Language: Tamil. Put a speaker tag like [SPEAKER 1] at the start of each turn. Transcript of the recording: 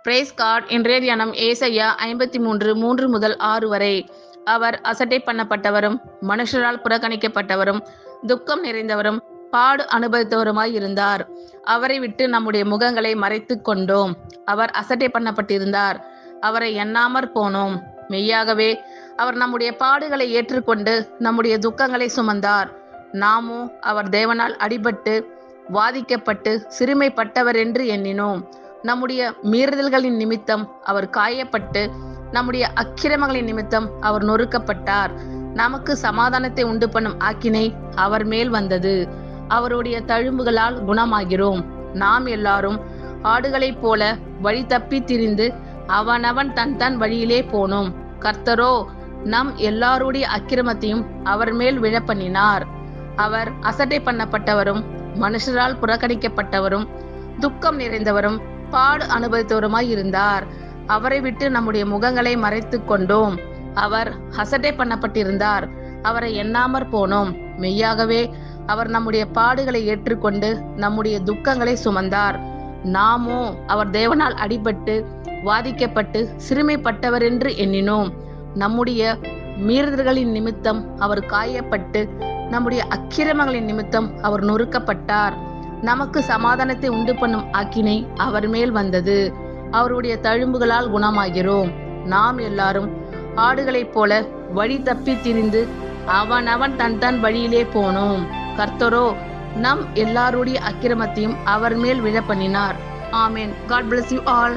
[SPEAKER 1] Price God. இன்றைய தியானம் ஏசாயா 53:3 முதல் 6 வரை. அவர் அசட்டை பண்ணப்பட்டவரும் மனுஷரால் புறக்கணிக்கப்பட்டவரும் துக்கம் நிறைந்தவரும் பாடு அனுபவித்தவருமாய் இருந்தார். அவரை விட்டு நம்முடைய முகங்களை மறைத்து கொண்டோம். அவர் அசட்டை பண்ணப்பட்டிருந்தார், அவரை எண்ணாமற் போனோம். மெய்யாகவே அவர் நம்முடைய பாடுகளை ஏற்றுக்கொண்டு நம்முடைய துக்கங்களை சுமந்தார். நாமோ அவர் தேவனால் அடிபட்டு வாதிக்கப்பட்டு சிறுமைப்பட்டவர் என்று எண்ணினோம். நம்முடைய மீறுதல்களின் நிமித்தம் அவர் காயப்பட்டு நம்முடைய அக்கிரமங்களின் நிமித்தம் அவர் நொறுக்கப்பட்டார். நமக்கு சமாதானத்தை உண்டு பண்ணும் ஆக்கினை அவர் மேல் வந்தது. அவருடைய தழும்புகளால் குணமாகிறோம். நாம் எல்லாரும் ஆடுகளைப் போல வழி தப்பி திரிந்து அவனவன் தன் தன் வழியிலே போனோம். கர்த்தரோ நம் எல்லாருடைய அக்கிரமத்தையும் அவர் மேல் விழப்பண்ணினார். அவர் அசட்டை பண்ணப்பட்டவரும் மனுஷரால் புறக்கணிக்கப்பட்டவரும் துக்கம் நிறைந்தவரும் பாடு அனுபவித்தவருமாய் இருந்தார். அவரை விட்டு நம்முடைய முகங்களை மறைத்து கொண்டோம். அவர் அசட்டை பண்ணப்பட்டிருந்தார், அவரை எண்ணாமற் போனோம். மெய்யாகவே அவர் நம்முடைய பாடுகளை ஏற்றுக்கொண்டு நம்முடைய துக்கங்களை சுமந்தார். நாமோ அவர் தேவனால் அடிபட்டு வாதிக்கப்பட்டு சிறுமைப்பட்டவர் என்று எண்ணினோம். நம்முடைய மீறுதல்களின் நிமித்தம் அவர் காயப்பட்டு நம்முடைய அக்கிரமங்களின் நிமித்தம் அவர் நொறுக்கப்பட்டார். நமக்கு சமாதானத்தை உண்டு பண்ணும் ஆக்கினை அவர் மேல் வந்தது. அவருடைய தழும்புகளால் குணமாகிறோம். நாம் எல்லாரும் ஆடுகளைப் போல வழி தப்பி திரிந்து அவனவன் தன் தன் வழியிலே போனோம். கர்த்தரோ நம் எல்லாருடைய அக்கிரமத்தையும் அவர் மேல் விழப்பண்ணினார். ஆமென். God bless you all.